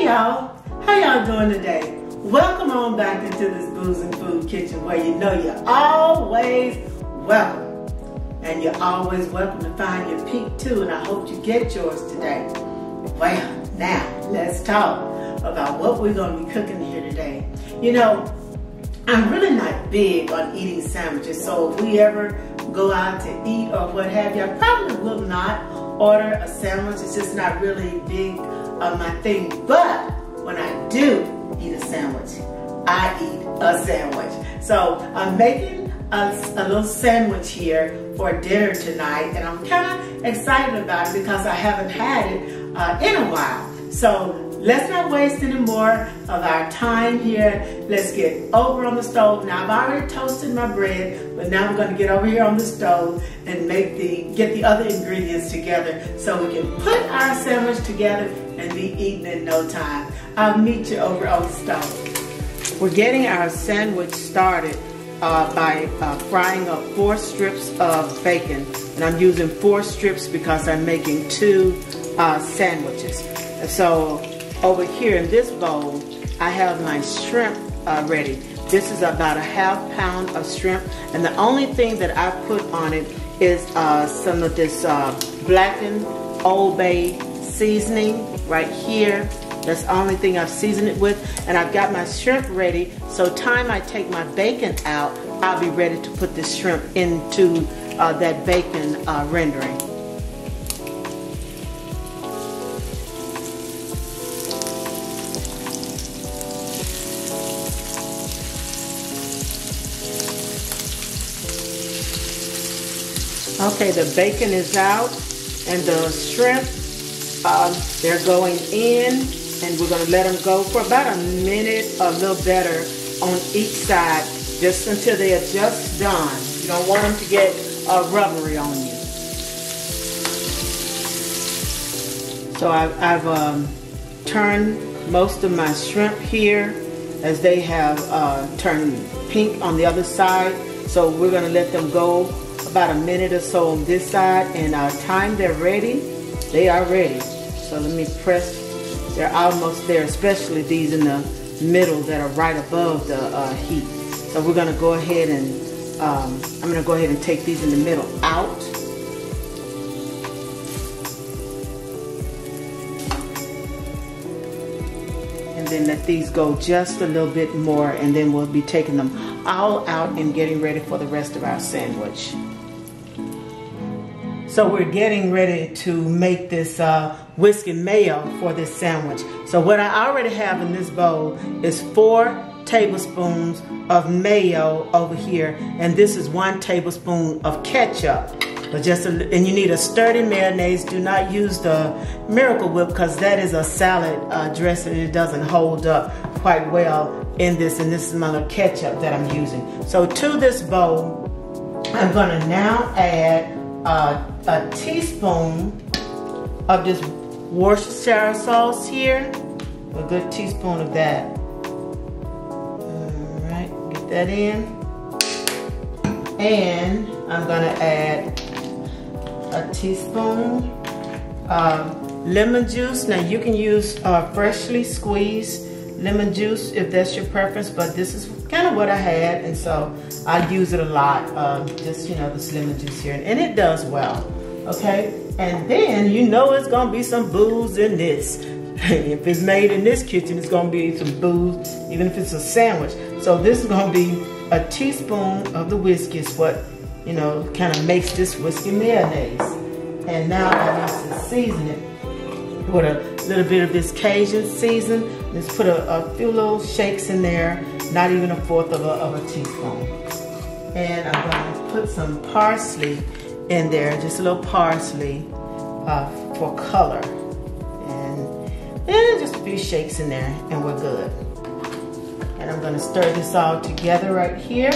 y'all, how y'all doing today? Welcome on back into this Boozin Food Kitchen where you know you're always welcome. And you're always welcome to find your peak too, and I hope you get yours today. Well, now let's talk about what we're going to be cooking here today. You know, I'm really not big on eating sandwiches, so if we ever go out to eat or what have you, I probably will not order a sandwich. It's just not really big of my thing. But when I do eat a sandwich, I eat a sandwich. So I'm making a little sandwich here for dinner tonight, and I'm kind of excited about it because I haven't had it in a while. So let's not waste any more of our time here. Let's get over on the stove. Now I've already toasted my bread, but now we're going to get over here on the stove and get the other ingredients together so we can put our sandwich together and be eaten in no time. I'll meet you over on the stove. We're getting our sandwich started by frying up 4 strips of bacon, and I'm using 4 strips because I'm making 2 sandwiches. So over here in this bowl, I have my shrimp ready. This is about a ½ pound of shrimp, and the only thing that I put on it is some of this blackened Old Bay seasoning right here. That's the only thing I've seasoned it with, and I've got my shrimp ready. So time I take my bacon out, I'll be ready to put this shrimp into that bacon rendering. Okay, the bacon is out and the shrimp, they're going in, and we're going to let them go for about a minute, a little better on each side, just until they are just done. You don't want them to get rubbery on you. So I've turned most of my shrimp here as they have turned pink on the other side. So we're going to let them go about a minute or so on this side, and time they're ready, they are ready. So let me press, they're almost there, especially these in the middle that are right above the heat. So we're going to go ahead and, I'm going to go ahead and take these in the middle out. And then let these go just a little bit more, and then we'll be taking them all out and getting ready for the rest of our sandwich. So we're getting ready to make this whiskey mayo for this sandwich. So what I already have in this bowl is 4 tablespoons of mayo over here, and this is 1 tablespoon of ketchup. But and you need a sturdy mayonnaise. Do not use the Miracle Whip because that is a salad dressing. It doesn't hold up quite well in this, and this is my little ketchup that I'm using. So to this bowl, I'm gonna now add a teaspoon of this Worcestershire sauce here, a good teaspoon of that. All right, get that in. And I'm gonna add a teaspoon of lemon juice. Now you can use freshly squeezed lemon juice if that's your preference, but this is kind of what I had, and so I use it a lot, just, you know, this lemon juice here, and it does well, okay? And then you know it's gonna be some booze in this. If it's made in this kitchen, it's gonna be some booze, even if it's a sandwich. So this is gonna be a teaspoon of the whiskey is what, you know, kind of makes this whiskey mayonnaise. And now I need to season it with a little bit of this Cajun season. Let's put a few little shakes in there, not even 1/4 of a teaspoon. And I'm going to put some parsley in there, just a little parsley for color. And just a few shakes in there, and we're good. And I'm going to stir this all together right here.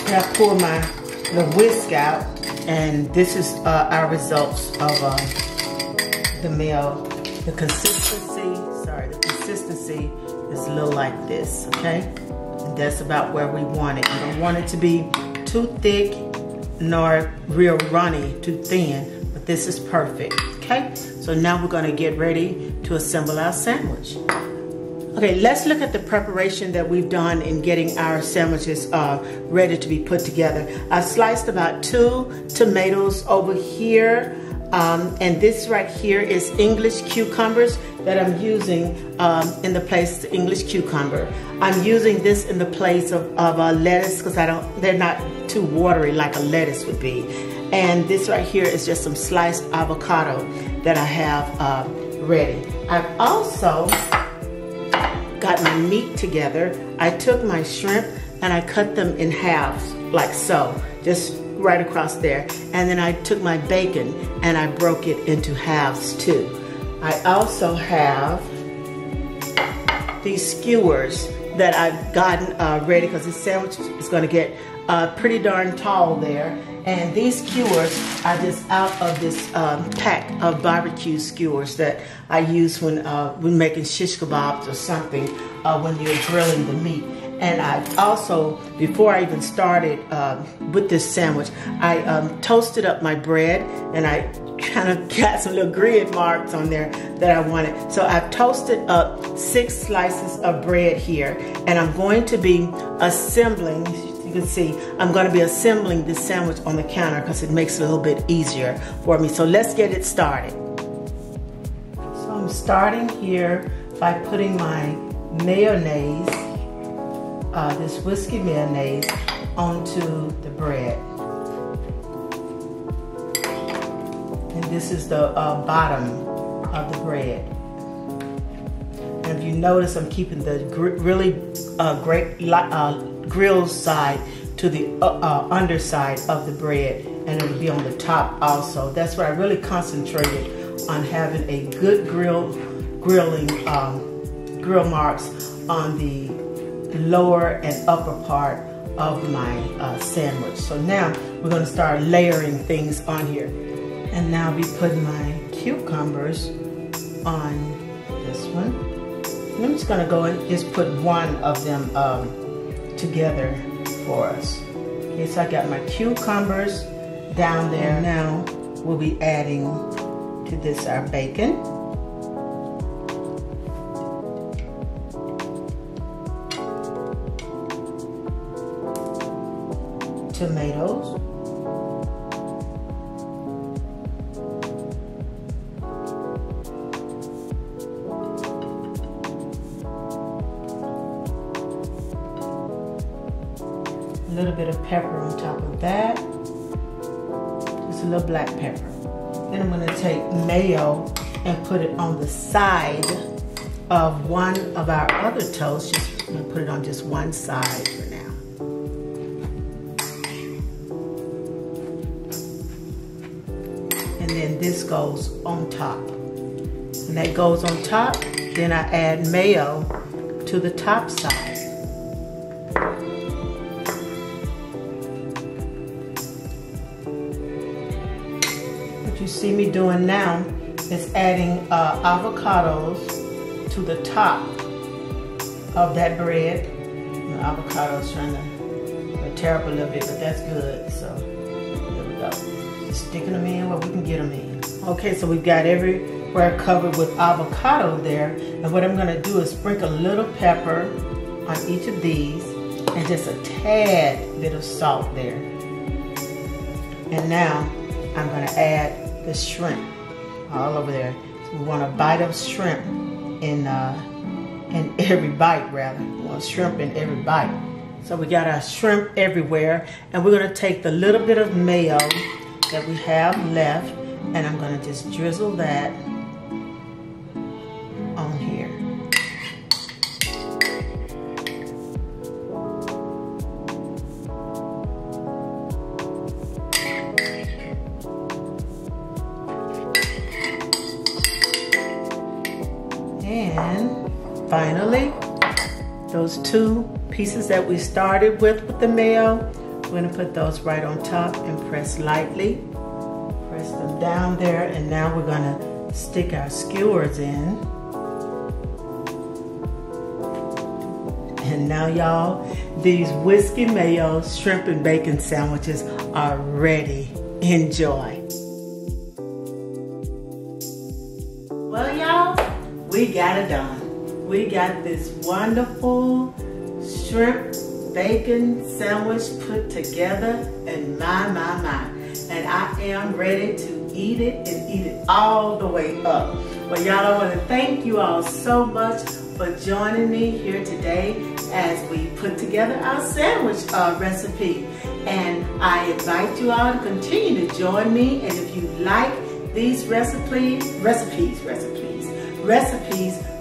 And I pour my whisk out, and this is our results of the mayo. The consistency is a little like this, okay? And that's about where we want it. You don't want it to be too thick nor real runny, too thin. this is perfect, okay? So now we're gonna get ready to assemble our sandwich. Okay, let's look at the preparation that we've done in getting our sandwiches ready to be put together. I sliced about 2 tomatoes over here, and this right here is English cucumbers that I'm using in the place of English cucumber. I'm using this in the place of lettuce because they're not too watery like a lettuce would be. And this right here is just some sliced avocado that I have ready. I've also got my meat together. I took my shrimp and I cut them in halves like so, just right across there. And then I took my bacon and I broke it into halves too. I also have these skewers that I've gotten ready because this sandwich is going to get pretty darn tall there. And these skewers are just out of this pack of barbecue skewers that I use when making shish kebabs or something when you're grilling the meat. And I also, before I even started with this sandwich, I toasted up my bread and I kind of got some little grid marks on there that I wanted. So I've toasted up 6 slices of bread here, and I'm going to be assembling. You can see I'm going to be assembling this sandwich on the counter because it makes it a little bit easier for me. So let's get it started. So I'm starting here by putting my mayonnaise, this whiskey mayonnaise, onto the bread. And this is the bottom of the bread. And if you notice, I'm keeping the really great grilled side to the underside of the bread, and it'll be on the top also. That's what I really concentrated on, having a good grill marks on the lower and upper part of my sandwich. So now we're going to start layering things on here. And now I'll be putting my cucumbers on this one. And I'm just going to go and just put one of them together for us. Okay, so I got my cucumbers down there. Now we'll be adding to this our bacon, tomatoes, a little bit of pepper on top of that, just a little black pepper. Then I'm going to take mayo and put it on the side of one of our other toasts. I'm going to put it on just one side for now. And then this goes on top. And that goes on top, then I add mayo to the top side. What you see me doing now is adding avocados to the top of that bread. The avocado's trying to tear up a little bit, but that's good. So there we go. Just sticking them in where we can get them in. Okay, so we've got everywhere covered with avocado there. And what I'm gonna do is sprinkle a little pepper on each of these and just a tad bit of salt there. And now I'm gonna add the shrimp all over there. So we want a bite of shrimp in every bite, rather. We want shrimp in every bite. So we got our shrimp everywhere, and we're gonna take the little bit of mayo that we have left, and I'm gonna just drizzle that on here. And finally, those 2 pieces that we started with the mayo, we're gonna put those right on top and press lightly. Press them down there, and now we're gonna stick our skewers in. And now y'all, these whiskey mayo shrimp and bacon sandwiches are ready. Enjoy. we got it done. We got this wonderful shrimp bacon sandwich put together, and my. And I am ready to eat it and eat it all the way up. Well, y'all, I want to thank you all so much for joining me here today as we put together our sandwich recipe. And I invite you all to continue to join me. And if you like these recipes,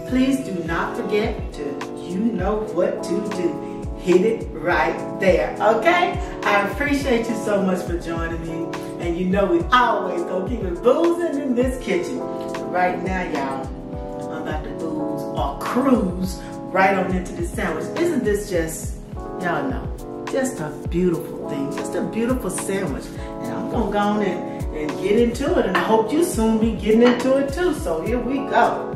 please do not forget to, you know what to do. Hit it right there, okay? I appreciate you so much for joining me. And you know we always gonna keep it boozing in this kitchen. Right now, y'all, I'm about to booze or cruise right on into this sandwich. Isn't this just, y'all know, just a beautiful thing, just a beautiful sandwich. And I'm gonna go on and get into it, and I hope you soon be getting into it too. So here we go.